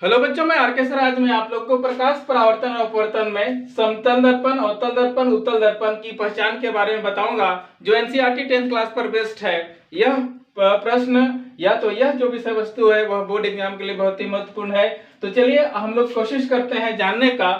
Hello बच्चों, मैं are के सर। आज मैं आप लोग को प्रकाश परावर्तन और अपवर्तन में समतल दर्पण, अवतल दर्पन, उत्तल दर्पण की पहचान के बारे में बताऊंगा, जो एनसीईआरटी 10th क्लास पर बेस्ड है। यह प्रश्न या तो यह जो विषय वस्तु है वह बोर्ड एग्जाम के लिए बहुत ही महत्वपूर्ण है। तो चलिए हम लोग कोशिश करते हैं जानने का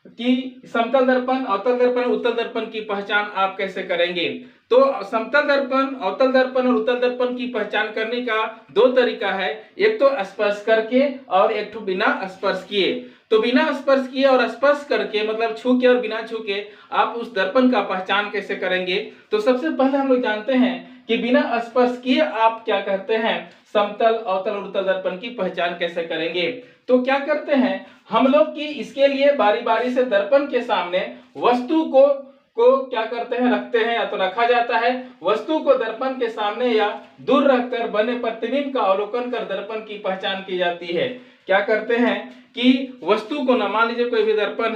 कि समतल दर्पण, अवतल दर्पण, उत्तल दर्पण की पहचान आप कैसे करेंगे। तो समतल दर्पण, अवतल दर्पण और उत्तल दर्पण की पहचान करने का दो तरीका है, एक तो स्पर्श करके और एक तो बिना स्पर्श किए। तो बिना स्पर्श किए और स्पर्श करके मतलब छू के और बिना छू के आप उस दर्पण का पहचान कैसे करेंगे। तो सबसे पहले हम लोग जानते हैं कि बिना स्पर्श किए आप क्या करते हैं, समतल, अवतल और उत्तल दर्पण की पहचान कैसे करेंगे। तो क्या करते हैं हम लोग कि इसके लिए बारी बारी से दर्पण के सामने वस्तु को क्या करते हैं, रखते हैं, या तो रखा जाता है। वस्तु को दर्पण के सामने या दूर रखकर बने प्रतिबिंब का अवलोकन कर दर्पण की पहचान की जाती है। क्या करते हैं कि वस्तु को न, मान लीजिए कोई भी दर्पण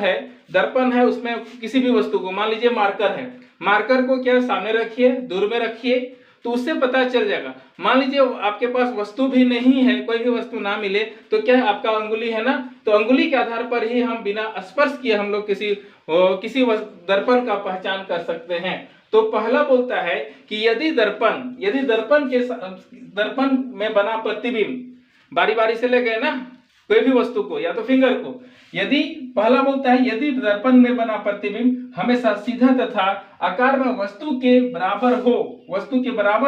है, उसमें किसी भी वस्तु को, मान लीजिए मार्कर है, मार्कर को क्या सामने रखिए, दूर में रखिए, तो उससे पता चल जाएगा। मान लीजिए आपके पास वस्तु भी नहीं है, कोई भी वस्तु ना मिले, तो क्या है, आपका अंगुली है ना, तो अंगुली के आधार पर ही हम बिना स्पर्श किए हम लोग किसी दर्पण का पहचान कर सकते हैं। तो पहला बोलता है कि यदि दर्पण में बना प्रतिबिंब, बारी बारी से ले गए ना कोई भी वस्तु को या तो फिंगर को, यदि पहला बोलता है यदि दर्पण में बना प्रतिबिंब हमेशा सीधा तथा आकार में वस्तु के बराबर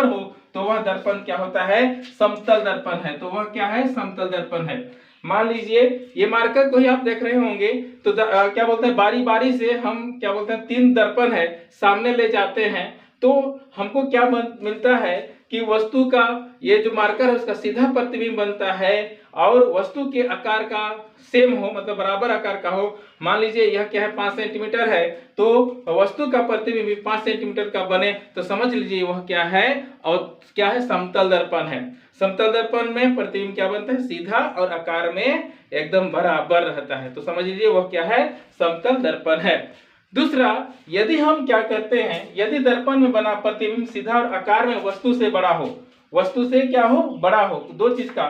हो, तो वह दर्पण क्या होता है, समतल दर्पण है। तो वह क्या है, समतल दर्पण है। मान लीजिए ये मार्कर को ही आप देख रहे होंगे, तो क्या बोलते हैं, बारी बारी से हम क्या बोलते हैं, 3 दर्पण है सामने ले जाते हैं, तो हमको क्या मिलता है कि वस्तु का ये जो मार्कर है उसका सीधा प्रतिबिंब बनता है और वस्तु के आकार का सेम हो, मतलब बराबर आकार का हो। मान लीजिए यह क्या है, 5 सेंटीमीटर है, तो वस्तु का प्रतिबिंब 5 सेंटीमीटर का बने, तो समझ लीजिए वह क्या है, और क्या है, समतल दर्पण है। समतल दर्पण में प्रतिबिंब क्या बनता है, सीधा और आकार में एकदम बराबर रहता है, तो समझ लीजिए वह क्या है, समतल दर्पण है। दूसरा, यदि हम क्या करते हैं, यदि दर्पण में बना प्रतिबिंब सीधा और आकार में वस्तु से बड़ा हो, वस्तु से क्या हो, बड़ा हो, तो दो चीज का,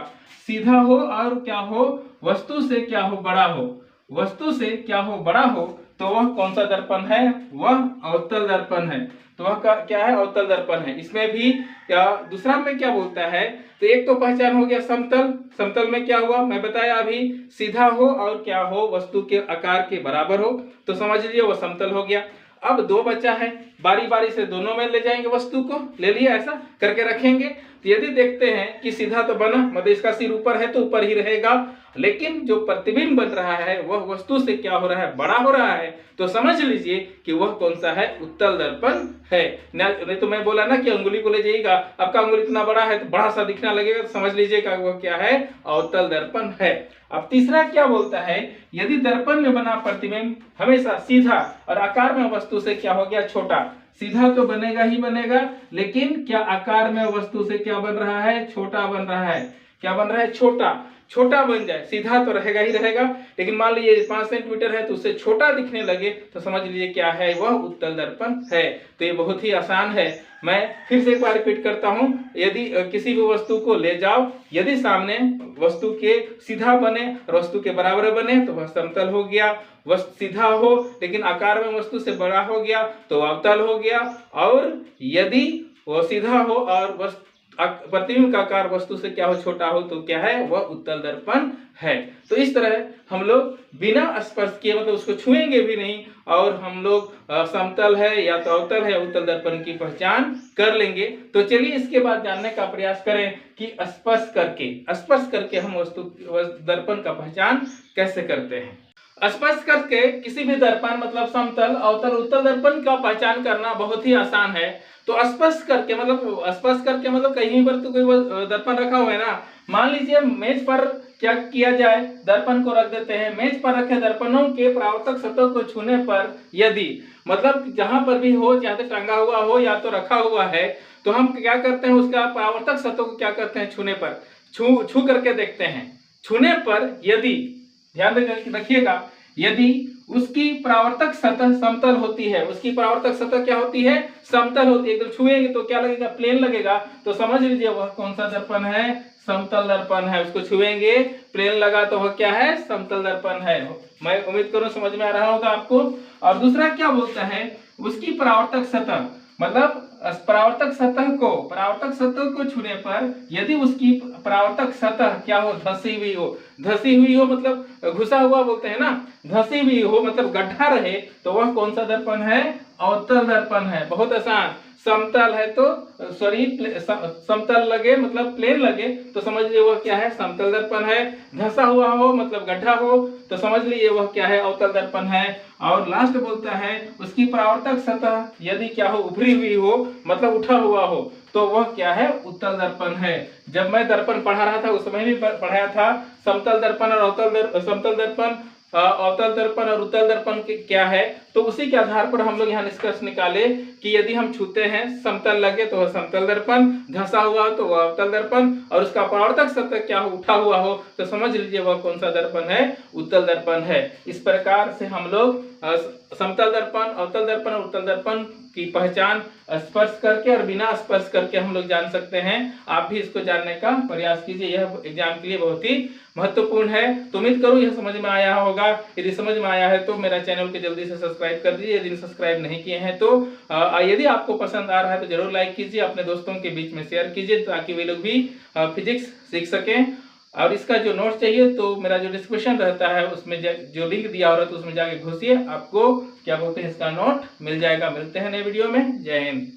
सीधा हो और क्या हो, वस्तु से क्या हो, बड़ा हो, वस्तु से क्या हो, बड़ा हो, तो वह कौन सा दर्पण है, वह अवतल दर्पण है। तो वह क्या है, अवतल दर्पण है। इसमें भी क्या दूसरा में क्या बोलता है, तो एक तो पहचान हो गया समतल में क्या हुआ, मैं बताया अभी, सीधा हो और क्या हो, वस्तु के आकार के बराबर हो, तो समझ लीजिए वो समतल हो गया। अब 2 बचा है, बारी बारी से दोनों में ले जाएंगे, वस्तु को ले लिया, ऐसा करके रखेंगे। तो यदि देखते हैं कि सीधा तो बना, मतलब इसका सिर ऊपर है तो ऊपर ही रहेगा, लेकिन जो प्रतिबिंब बन रहा है वह वस्तु से क्या हो रहा है, बड़ा हो रहा है, तो समझ लीजिए कि वह कौन सा है, उत्तल दर्पण है। नहीं तो मैं बोला ना कि अंगुली को ले जाइएगा, आपका अंगुली इतना बड़ा है तो बड़ा सा दिखना लगेगा, तो समझ लीजिएगा वह क्या है, अवतल दर्पण है। अब तीसरा क्या बोलता है, यदि दर्पण में बना प्रतिबिंब हमेशा सीधा और आकार में वस्तु से क्या हो गया, छोटा, सीधा तो बनेगा ही बनेगा, लेकिन क्या आकार में वस्तु से क्या बन रहा है, छोटा बन रहा है। क्या बन रहा है, छोटा बन जाए, सीधा तो रहेगा ही रहेगा, लेकिन मान लीजिए 5 सेंटीमीटर है तो उससे छोटा दिखने लगे, तो समझ लीजिए क्या है, वह उत्तल दर्पण है। तो ये बहुत ही आसान है। मैं फिर से एक बार रिपीट करता हूं, यदि किसी भी वस्तु को ले जाओ, यदि सामने वस्तु के सीधा बने और वस्तु के बराबर बने तो वह समतल हो गया, वस्तु सीधा हो लेकिन आकार में वस्तु से बड़ा हो गया तो अवतल हो गया, और यदि वह सीधा हो और प्रतिबिंब का आकार वस्तु से क्या हो, छोटा हो, तो क्या है, वह उत्तल दर्पण है। तो इस तरह हम लोग बिना स्पर्श किए, मतलब उसको छुएंगे भी नहीं, और हम लोग समतल है या तो अवतल है, उत्तल दर्पण की पहचान कर लेंगे। तो चलिए इसके बाद जानने का प्रयास करें कि स्पर्श करके हम दर्पण का पहचान कैसे करते हैं। स्पर्श करके किसी भी दर्पण, मतलब समतल, अवतल, उत्तल दर्पण का पहचान करना बहुत ही आसान है। तो स्पर्श करके मतलब कहीं पर तो कोई दर्पण रखा हुआ है ना, मान लीजिए मेज पर क्या किया जाए, दर्पण को रख देते हैं, मेज पर रखे दर्पणों के परावर्तक सतह को छूने पर, यदि मतलब जहां पर भी हो, या तो टंगा हुआ हो या तो रखा हुआ है, तो हम क्या करते हैं, उसका परावर्तक सतह को क्या करते हैं, छूने पर छू करके देखते हैं। छूने पर यदि, ध्यान रखिएगा, यदि उसकी परावर्तक सतह समतल होती है। उसकी परावर्तक सतह क्या होती है? समतल होती है। एकदम छुएंगे तो क्या लगेगा? प्लेन लगेगा। तो समझ लीजिए वह कौन सा दर्पण है? समतल दर्पण है। उसको छुएंगे, प्लेन लगा तो वह क्या है? समतल दर्पण है। मैं उम्मीद करूं समझ में आ रहा होगा आपको। और दूसरा क्या बोलता है? उसकी परावर्तक सतह, मतलब परावर्तक सतह को छूने पर यदि उसकी परावर्तक सतह क्या हो? धसी हुई हो। धसी हुई हो मतलब घुसा हुआ बोलते हैं ना, धसी हुई हो मतलब गड्ढा रहे, तो वह कौन सा दर्पण है? अवतल दर्पण है। बहुत आसान। समतल है तो शरीर समतल लगे मतलब प्लेन लगे तो समझ लीजिए वह क्या है? समतल दर्पण है। धसा हुआ हो मतलब गड्ढा हो तो समझ लीजिए वह क्या है? अवतल दर्पण है। और लास्ट बोलता है उसकी परावर्तक सतह यदि क्या हो? उभरी हुई हो मतलब उठा हुआ हो तो वह क्या है? उत्तल दर्पण है। जब मैं दर्पण पढ़ा रहा था उस समय भी पढ़ाया था समतल दर्पण और समतल दर्पण, अवतल दर्पण और उत्तल दर्पण क्या है। तो उसी के आधार पर हम लोग यहाँ निष्कर्ष निकाले कि यदि हम छूते हैं समतल लगे तो वह समतल दर्पण, धंसा हुआ हो तो वह अवतल दर्पण, और उसका परावर्तक सतह क्या हो? उठा हुआ हो तो समझ लीजिए वह कौन सा दर्पण है? उत्तल दर्पण है। इस प्रकार से हम लोग समतल दर्पण, अवतल दर्पण और उत्तल दर्पण की पहचान स्पर्श करके और बिना स्पर्श करके हम लोग जान सकते हैं। आप भी इसको जानने का प्रयास कीजिए, यह एग्जाम के लिए बहुत ही महत्वपूर्ण है। तो उम्मीद करूं यह समझ में आया होगा। यदि समझ में आया है तो मेरा चैनल को जल्दी से सब्सक्राइब कर दीजिए। यदि सब्सक्राइब नहीं किए हैं तो यदि आपको पसंद आ रहा है तो जरूर लाइक कीजिए, अपने दोस्तों के बीच में शेयर कीजिए ताकि वे लोग भी फिजिक्स सीख सकें। और इसका जो नोट्स चाहिए तो मेरा जो डिस्क्रिप्शन रहता है उसमें जो लिंक दिया हो रहा है तो उसमें जाके घुसिए, आपको क्या बोलते हैं इसका नोट मिल जाएगा। मिलते हैं नए वीडियो में। जय हिंद।